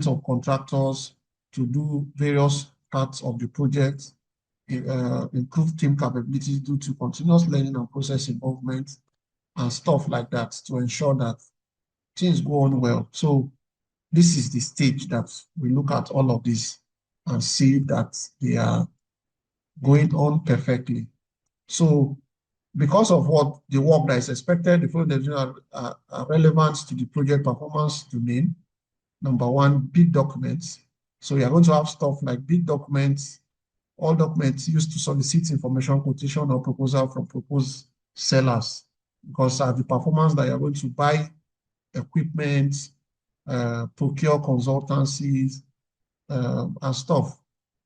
of contractors to do various parts of the project, improve team capabilities due to continuous learning and process involvement and stuff like that to ensure that things go on well. So this is the stage that we look at all of this and see that they are going on perfectly. So because of what the work that is expected, the following are relevant to the project performance domain. Number one, bid documents. So we are going to have stuff like bid documents, all documents used to solicit information, quotation, or proposal from proposed sellers. Because the performance that you're going to buy equipment, procure consultancies, and stuff.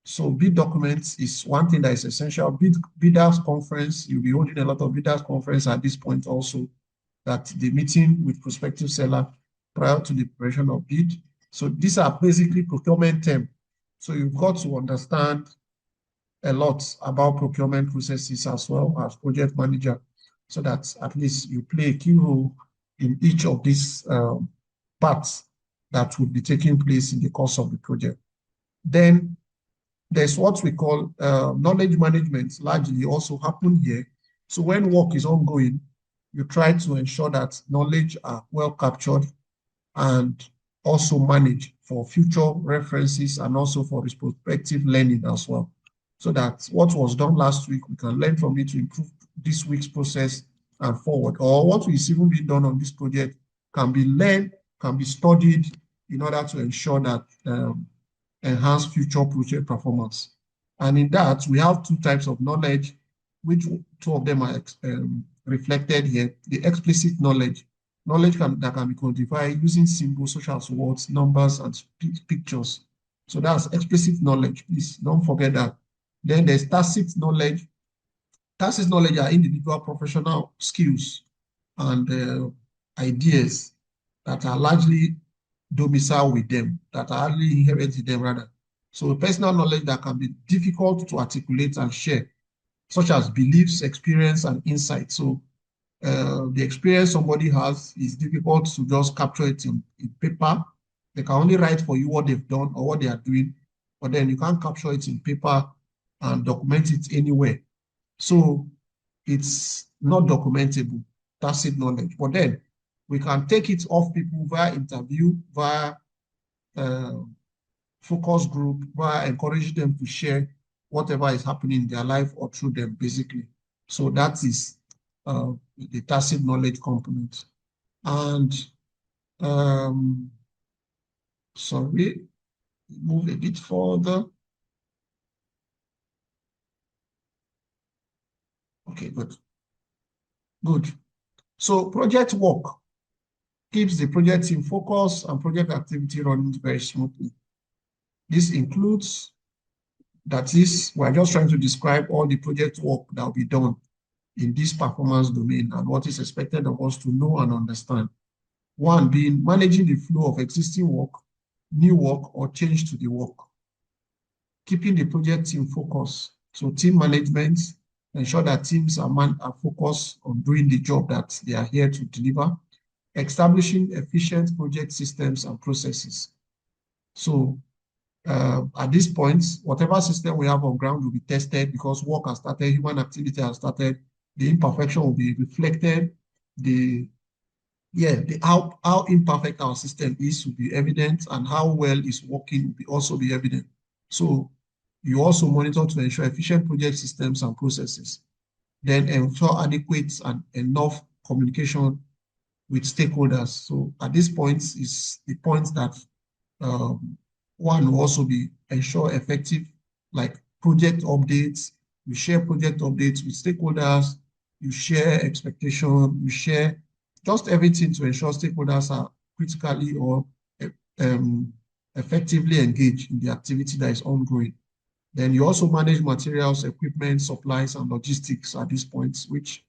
So bid documents is one thing that is essential. Bidders conference, you'll be holding a lot of bidders conference at this point also, that the meeting with prospective seller prior to the preparation of bid. So these are basically procurement terms. So you've got to understand a lot about procurement processes as well as project manager, so that at least you play a key role in each of these parts that will be taking place in the course of the project. Then there's what we call knowledge management, largely also happen here. So when work is ongoing, you try to ensure that knowledge are well captured and also managed for future references and also for retrospective learning as well. So that what was done last week, we can learn from it to improve this week's process and forward. Or what is even being done on this project can be learned, can be studied in order to ensure that enhance future project performance. And in that, we have two types of knowledge, which two of them are reflected here. The explicit knowledge, that can be quantified using symbols such as words, numbers, and pictures. So that's explicit knowledge. Please don't forget that. Then there's tacit knowledge. Tacit knowledge are individual professional skills and ideas that are largely domicile with them, that are hardly inherent in them rather. So personal knowledge that can be difficult to articulate and share, such as beliefs, experience, and insight. So the experience somebody has is difficult to just capture it in paper. They can only write for you what they've done or what they are doing, but then you can't capture it in paper and document it anywhere. So it's not documentable, tacit knowledge. But then we can take it off people via interview, via focus group, via encouraging them to share whatever is happening in their life or through them, basically. So that is the tacit knowledge component. And sorry, move a bit further. Okay, good. Good. So project work keeps the project team focused and project activity running very smoothly. This includes, that is, we're just trying to describe all the project work that will be done in this performance domain and what is expected of us to know and understand. One being managing the flow of existing work, new work, or change to the work. Keeping the project team focused. So team management, ensure that teams are focused on doing the job that they are here to deliver. Establishing efficient project systems and processes. So at this point, whatever system we have on ground will be tested because work has started, human activity has started, the imperfection will be reflected, how imperfect our system is will be evident, and how well it's working will also be evident. So you also monitor to ensure efficient project systems and processes. Then ensure adequate and enough communication with stakeholders. So at this point is the point that one will also be ensure effective, like project updates. You share project updates with stakeholders, you share expectation, you share just everything to ensure stakeholders are critically or effectively engaged in the activity that is ongoing. Then you also manage materials, equipment, supplies, and logistics at this point, which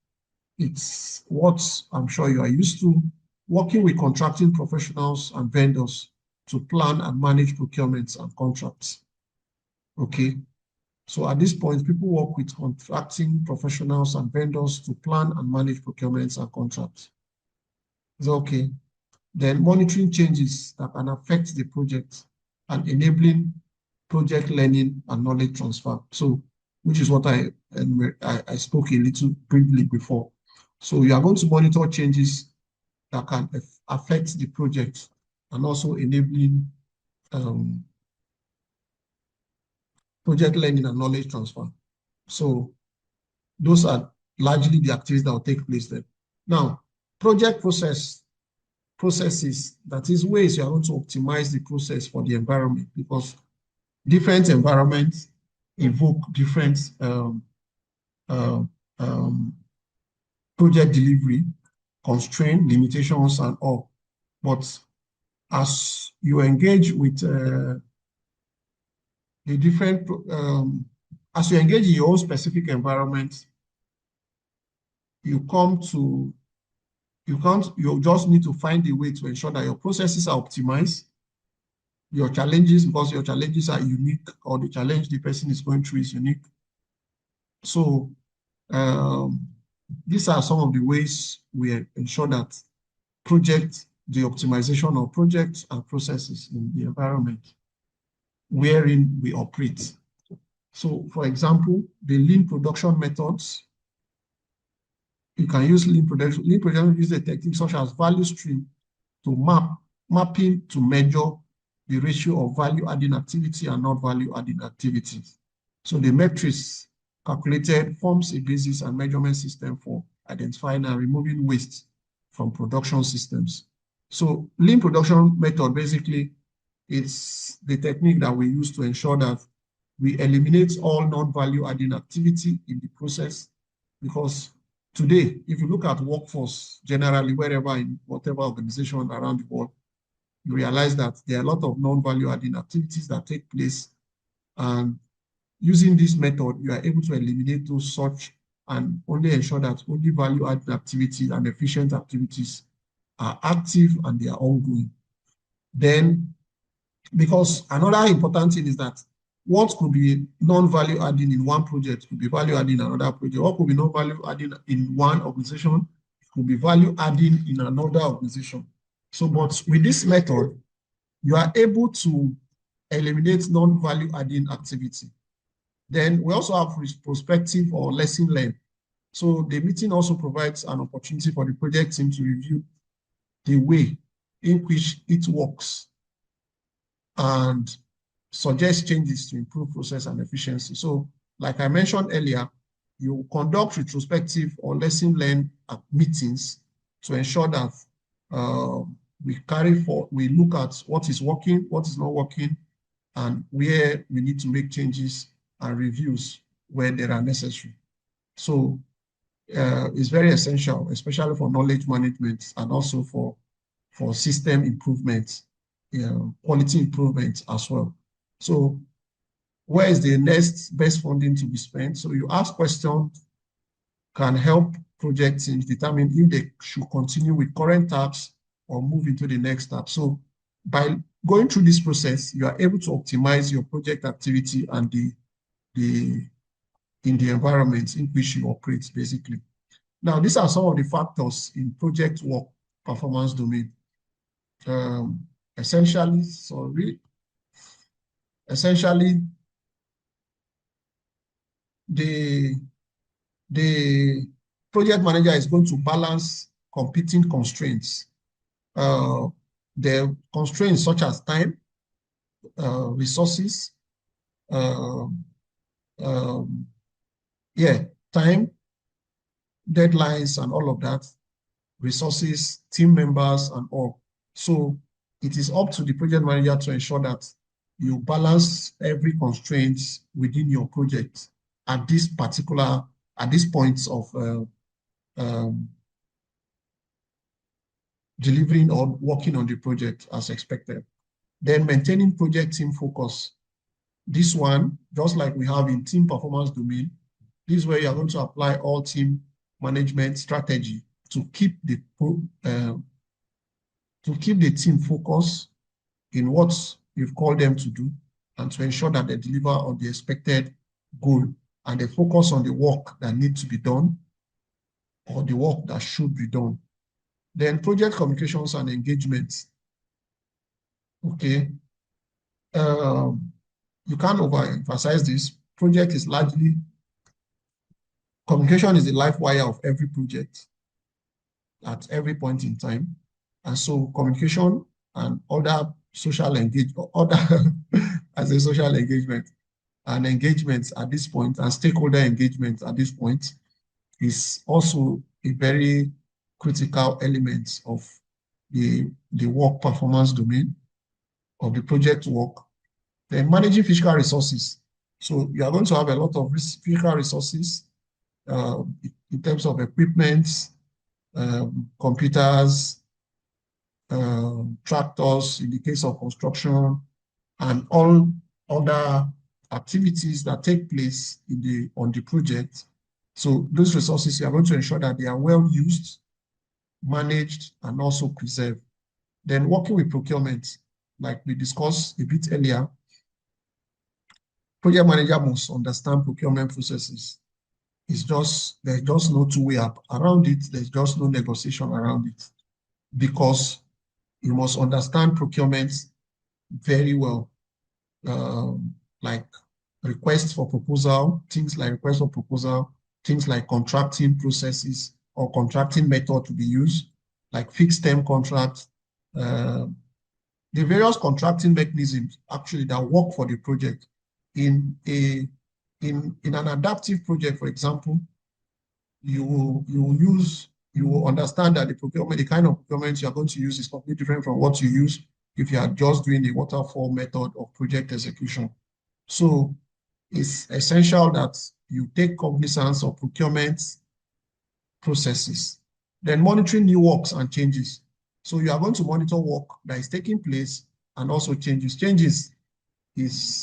it's what I'm sure you are used to, working with contracting professionals and vendors to plan and manage procurements and contracts. Okay, so at this point, people work with contracting professionals and vendors to plan and manage procurements and contracts. Is that okay? Then monitoring changes that can affect the project and enabling project learning and knowledge transfer. So, which is what I spoke a little briefly before. So you are going to monitor changes that can affect the project and also enabling um, project learning and knowledge transfer. So those are largely the activities that will take place there. Now, project processes, that is ways you are going to optimize the process for the environment, because different environments evoke different uh, um, project delivery, constraint, limitations, and all. But as you engage with the different, as you engage in your own specific environment, you come to, you just need to find a way to ensure that your processes are optimized, your challenges, because your challenges are unique, or the challenge the person is going through is unique. So um, these are some of the ways we ensure that the optimization of projects and processes in the environment wherein we operate. So for example, the lean production methods, you can use lean production. Lean production uses a technique such as value stream to mapping to measure the ratio of value-adding activity and not value-adding activities. So the matrix calculated forms a basis and measurement system for identifying and removing waste from production systems. So lean production method basically is the technique that we use to ensure that we eliminate all non-value adding activity in the process, because today, if you look at workforce generally, wherever in whatever organization around the world, you realize that there are a lot of non-value adding activities that take place. And using this method, you are able to eliminate those such and only ensure that only value adding activities and efficient activities are active and they are ongoing. Then, because another important thing is that what could be non-value adding in one project could be value adding in another project. What could be non-value adding in one organization could be value adding in another organization. So, but with this method, you are able to eliminate non-value adding activity. Then we also have prospective or lesson learned. So the meeting also provides an opportunity for the project team to review the way in which it works and suggest changes to improve process and efficiency. So like I mentioned earlier, you conduct retrospective or lesson learned at meetings to ensure that we look at what is working, what is not working, and where we need to make changes and reviews where they are necessary. So it's very essential, especially for knowledge management and also for system improvement, quality improvement as well. So where is the next best funding to be spent? So you ask questions can help project teams determine if they should continue with current tasks or move into the next step. So by going through this process, you are able to optimize your project activity and in the environment in which you operate, basically. Now, these are some of the factors in project work performance domain. Essentially, the project manager is going to balance competing constraints. The constraints such as time, resources, time, deadlines, and all of that, resources, team members, and all. So it is up to the project manager to ensure that you balance every constraint within your project at this point of delivering or working on the project as expected. Then maintaining project team focus. This one, just like we have in team performance domain, this is where you are going to apply all team management strategy to keep the team focused in what you've called them to do and to ensure that they deliver on the expected goal and they focus on the work that needs to be done or the work that should be done. Then project communications and engagement. Okay. You can't overemphasize this. Project is largely, communication is the life wire of every project at every point in time. And so communication and other social engagement, other as a social engagement and engagements at this point and stakeholder engagement at this point is also a very critical element of the work performance domain of the project work. Then managing physical resources. So you are going to have a lot of physical resources uh, in terms of equipment, computers, tractors in the case of construction, and all other activities that take place on the project. So those resources, you are going to ensure that they are well used, managed, and also preserved. Then working with procurement, like we discussed a bit earlier, project manager must understand procurement processes. There's just no two way up around it. There's just no negotiation around it because you must understand procurement very well. Like requests for proposal, things like request for proposal, things like contracting processes or contracting method to be used, like fixed term contract, uh, the various contracting mechanisms actually that work for the project. In an adaptive project, for example, you will understand that the kind of procurement you are going to use is completely different from what you use if you are just doing the waterfall method of project execution. So it's essential that you take cognizance of procurement processes, then monitoring new works and changes. So you are going to monitor work that is taking place and also changes. Changes is